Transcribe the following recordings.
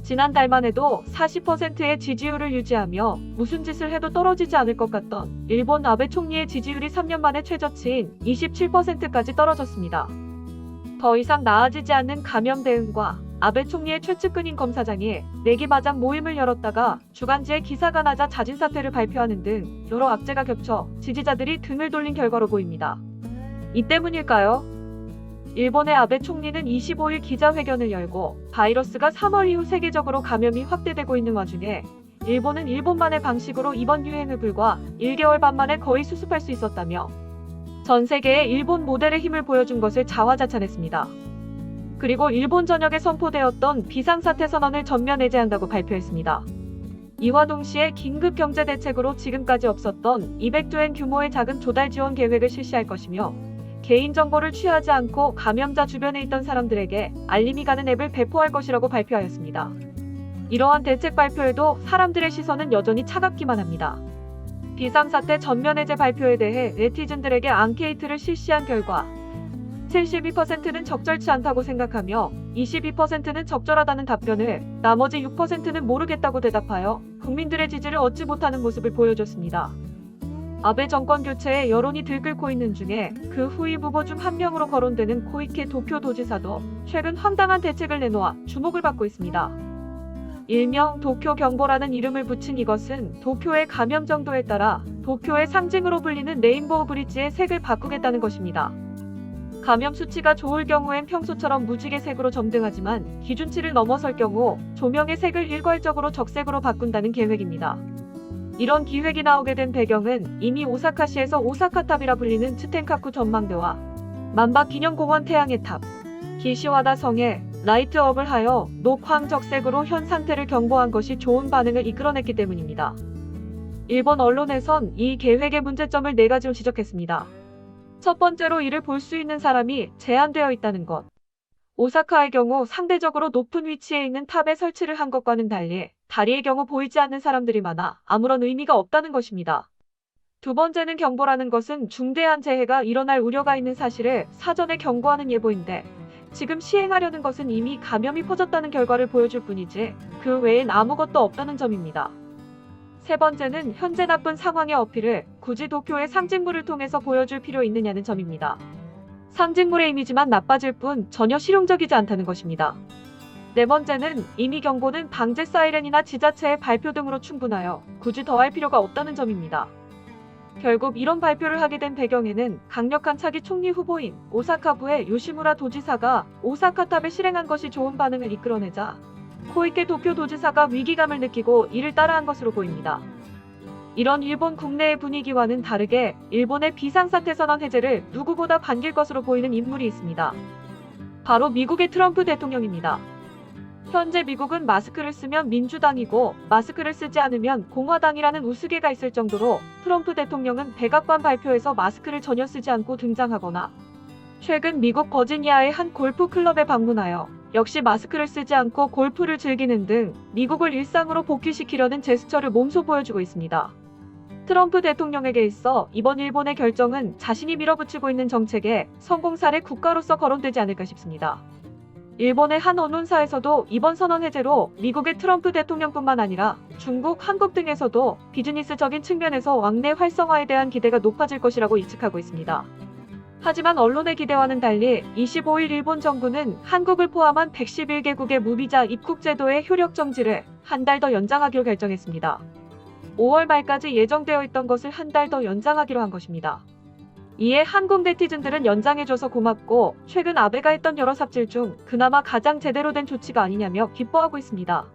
지난달만 해도 40%의 지지율을 유지하며 무슨 짓을 해도 떨어지지 않을 것 같던 일본 아베 총리의 지지율이 3년 만에 최저치인 27%까지 떨어졌습니다. 더 이상 나아지지 않는 감염 대응과 아베 총리의 최측근인 검사장이 내기마장 모임을 열었다가 주간지에 기사가 나자 자진 사퇴를 발표하는 등 여러 악재가 겹쳐 지지자들이 등을 돌린 결과로 보입니다. 이 때문일까요? 일본의 아베 총리는 25일 기자회견을 열고 바이러스가 3월 이후 세계적으로 감염이 확대되고 있는 와중에 일본은 일본만의 방식으로 이번 유행을 불과 1개월 반 만에 거의 수습할 수 있었다며 전 세계에 일본 모델의 힘을 보여준 것을 자화자찬했습니다. 그리고 일본 전역에 선포되었던 비상사태 선언을 전면 해제한다고 발표했습니다. 이와 동시에 긴급 경제 대책으로 지금까지 없었던 200조엔 규모의 작은 조달 지원 계획을 실시할 것이며 개인정보를 취하지 않고 감염자 주변에 있던 사람들에게 알림이 가는 앱을 배포할 것이라고 발표하였습니다. 이러한 대책 발표에도 사람들의 시선은 여전히 차갑기만 합니다. 비상사태 전면 해제 발표에 대해 네티즌들에게 앙케이트를 실시한 결과 72%는 적절치 않다고 생각하며 22%는 적절하다는 답변을, 나머지 6%는 모르겠다고 대답하여 국민들의 지지를 얻지 못하는 모습을 보여줬습니다. 아베 정권 교체에 여론이 들끓고 있는 중에 그 후임 후보 중 한 명으로 거론되는 코이케 도쿄 도지사도 최근 황당한 대책을 내놓아 주목을 받고 있습니다. 일명 도쿄 경보라는 이름을 붙인 이것은 도쿄의 감염 정도에 따라 도쿄의 상징으로 불리는 레인보우 브릿지의 색을 바꾸겠다는 것입니다. 감염 수치가 좋을 경우엔 평소처럼 무지개 색으로 점등하지만 기준치를 넘어설 경우 조명의 색을 일괄적으로 적색으로 바꾼다는 계획입니다. 이런 기획이 나오게 된 배경은 이미 오사카시에서 오사카탑이라 불리는 츠텐카쿠 전망대와 만박 기념공원 태양의 탑, 기시와다 성에 라이트업을 하여 녹황적색으로 현 상태를 경보한 것이 좋은 반응을 이끌어냈기 때문입니다. 일본 언론에선 이 계획의 문제점을 4가지로 지적했습니다. 첫 번째로 이를 볼 수 있는 사람이 제한되어 있다는 것. 오사카의 경우 상대적으로 높은 위치에 있는 탑에 설치를 한 것과는 달리 다리의 경우 보이지 않는 사람들이 많아 아무런 의미가 없다는 것입니다. 두 번째는 경보라는 것은 중대한 재해가 일어날 우려가 있는 사실을 사전에 경고하는 예보인데 지금 시행하려는 것은 이미 감염이 퍼졌다는 결과를 보여줄 뿐이지 그 외엔 아무것도 없다는 점입니다. 세 번째는 현재 나쁜 상황의 어필을 굳이 도쿄의 상징물을 통해서 보여줄 필요 있느냐는 점입니다. 상징물의 이미지만 나빠질 뿐 전혀 실용적이지 않다는 것입니다. 네 번째는 이미 경보는 방제 사이렌이나 지자체의 발표 등으로 충분하여 굳이 더할 필요가 없다는 점입니다. 결국 이런 발표를 하게 된 배경에는 강력한 차기 총리 후보인 오사카부의 요시무라 도지사가 오사카탑에 실행한 것이 좋은 반응을 이끌어내자 코이케 도쿄 도지사가 위기감을 느끼고 이를 따라한 것으로 보입니다. 이런 일본 국내의 분위기와는 다르게 일본의 비상사태 선언 해제를 누구보다 반길 것으로 보이는 인물이 있습니다. 바로 미국의 트럼프 대통령입니다. 현재 미국은 마스크를 쓰면 민주당이고 마스크를 쓰지 않으면 공화당이라는 우스개가 있을 정도로 트럼프 대통령은 백악관 발표에서 마스크를 전혀 쓰지 않고 등장하거나 최근 미국 버지니아의 한 골프 클럽에 방문하여 역시 마스크를 쓰지 않고 골프를 즐기는 등 미국을 일상으로 복귀시키려는 제스처를 몸소 보여주고 있습니다. 트럼프 대통령에게 있어 이번 일본의 결정은 자신이 밀어붙이고 있는 정책의 성공 사례 국가로서 거론되지 않을까 싶습니다. 일본의 한 언론사에서도 이번 선언 해제로 미국의 트럼프 대통령뿐만 아니라 중국, 한국 등에서도 비즈니스적인 측면에서 왕래 활성화에 대한 기대가 높아질 것이라고 예측하고 있습니다. 하지만 언론의 기대와는 달리 25일 일본 정부는 한국을 포함한 111개국의 무비자 입국 제도의 효력 정지를 한 달 더 연장하기로 결정했습니다. 5월 말까지 예정되어 있던 것을 한 달 더 연장하기로 한 것입니다. 이에 한국 네티즌들은 연장해줘서 고맙고 최근 아베가 했던 여러 삽질 중 그나마 가장 제대로 된 조치가 아니냐며 기뻐하고 있습니다.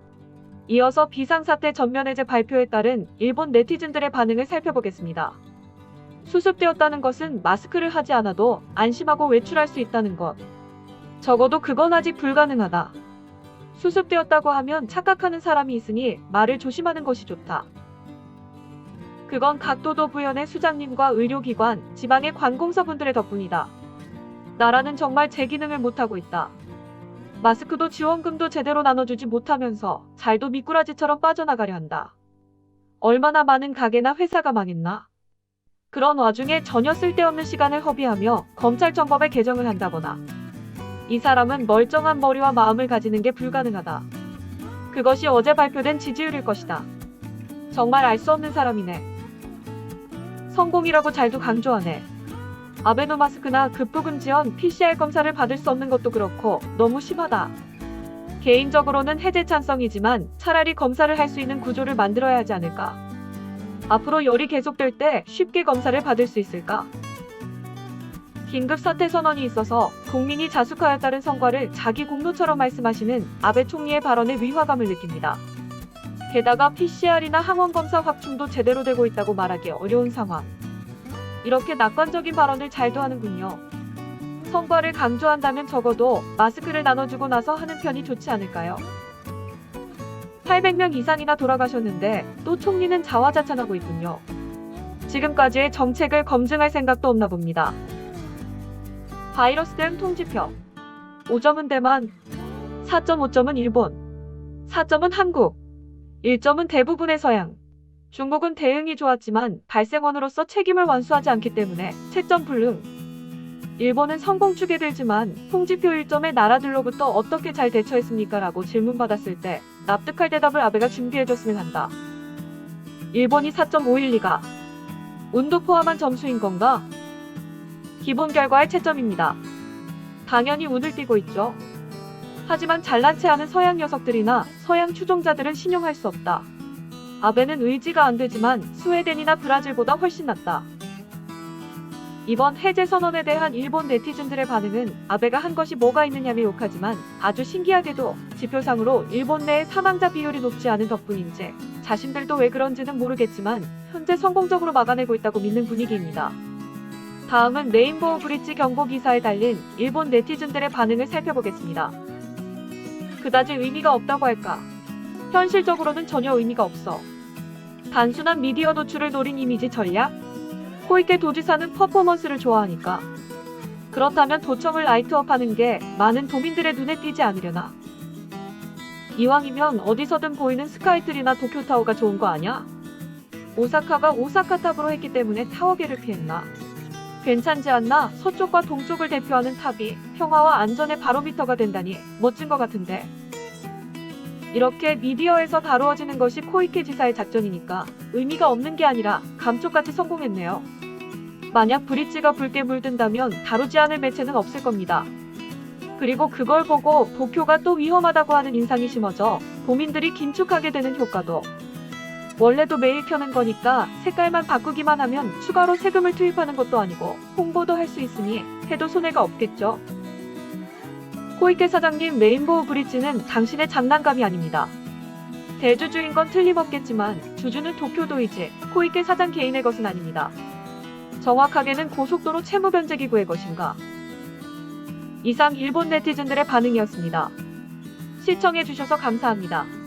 이어서 비상사태 전면 해제 발표에 따른 일본 네티즌들의 반응을 살펴보겠습니다. 수습되었다는 것은 마스크를 하지 않아도 안심하고 외출할 수 있다는 것. 적어도 그건 아직 불가능하다. 수습되었다고 하면 착각하는 사람이 있으니 말을 조심하는 것이 좋다. 그건 각 도도부연의 수장님과 의료기관, 지방의 관공서분들의 덕분이다. 나라는 정말 제 기능을 못하고 있다. 마스크도 지원금도 제대로 나눠주지 못하면서 잘도 미꾸라지처럼 빠져나가려 한다. 얼마나 많은 가게나 회사가 망했나? 그런 와중에 전혀 쓸데없는 시간을 허비하며 검찰청법에 개정을 한다거나 이 사람은 멀쩡한 머리와 마음을 가지는 게 불가능하다. 그것이 어제 발표된 지지율일 것이다. 정말 알 수 없는 사람이네. 성공이라고 잘도 강조하네. 아베노마스크나 급부금 지원 PCR 검사를 받을 수 없는 것도 그렇고 너무 심하다. 개인적으로는 해제 찬성이지만 차라리 검사를 할 수 있는 구조를 만들어야 하지 않을까. 앞으로 열이 계속될 때 쉽게 검사를 받을 수 있을까? 긴급 사태 선언이 있어서 국민이 자숙하였다는 성과를 자기 공로처럼 말씀하시는 아베 총리의 발언에 위화감을 느낍니다. 게다가 PCR이나 항원 검사 확충도 제대로 되고 있다고 말하기 어려운 상황. 이렇게 낙관적인 발언을 잘도 하는군요. 성과를 강조한다면 적어도 마스크를 나눠주고 나서 하는 편이 좋지 않을까요? 800명 이상이나 돌아가셨는데 또 총리는 자화자찬하고 있군요. 지금까지의 정책을 검증할 생각도 없나 봅니다. 바이러스 대응 통지표 5점은 대만, 4.5점은 일본, 4점은 한국, 1점은 대부분의 서양. 중국은 대응이 좋았지만 발생원으로서 책임을 완수하지 않기 때문에 채점 불능. 일본은 성공 축에 들지만 통지표 1점의 나라들로부터 어떻게 잘 대처했습니까? 라고 질문받았을 때 납득할 대답을 아베가 준비해줬으면 한다. 일본이 4.512가 운도 포함한 점수인 건가? 기본 결과의 채점입니다. 당연히 운을 띄고 있죠. 하지만 잘난 체 하는 서양 녀석들이나 서양 추종자들은 신용할 수 없다. 아베는 의지가 안 되지만 스웨덴이나 브라질보다 훨씬 낫다. 이번 해제 선언에 대한 일본 네티즌들의 반응은 아베가 한 것이 뭐가 있느냐며 욕하지만 아주 신기하게도 지표상으로 일본 내의 사망자 비율이 높지 않은 덕분인지 자신들도 왜 그런지는 모르겠지만 현재 성공적으로 막아내고 있다고 믿는 분위기입니다. 다음은 레인보우 브릿지 경보 기사에 달린 일본 네티즌들의 반응을 살펴보겠습니다. 그다지 의미가 없다고 할까? 현실적으로는 전혀 의미가 없어. 단순한 미디어 노출을 노린 이미지 전략? 코이케 도지사는 퍼포먼스를 좋아하니까. 그렇다면 도청을 라이트업하는 게 많은 도민들의 눈에 띄지 않으려나? 이왕이면 어디서든 보이는 스카이트리나 도쿄타워가 좋은 거 아냐? 오사카가 오사카탑으로 했기 때문에 타워계를 피했나? 괜찮지 않나? 서쪽과 동쪽을 대표하는 탑이 평화와 안전의 바로미터가 된다니 멋진 것 같은데. 이렇게 미디어에서 다루어지는 것이 코이케 지사의 작전이니까 의미가 없는 게 아니라 감쪽같이 성공했네요. 만약 브릿지가 붉게 물든다면 다루지 않을 매체는 없을 겁니다. 그리고 그걸 보고 도쿄가 또 위험하다고 하는 인상이 심어져 도민들이 긴축하게 되는 효과도. 원래도 매일 켜는 거니까 색깔만 바꾸기만 하면 추가로 세금을 투입하는 것도 아니고 홍보도 할 수 있으니 해도 손해가 없겠죠. 코이케 사장님, 레인보우 브릿지는 당신의 장난감이 아닙니다. 대주주인 건 틀림없겠지만 주주는 도쿄도이지 코이케 사장 개인의 것은 아닙니다. 정확하게는 고속도로 채무변제기구의 것인가. 이상 일본 네티즌들의 반응이었습니다. 시청해주셔서 감사합니다.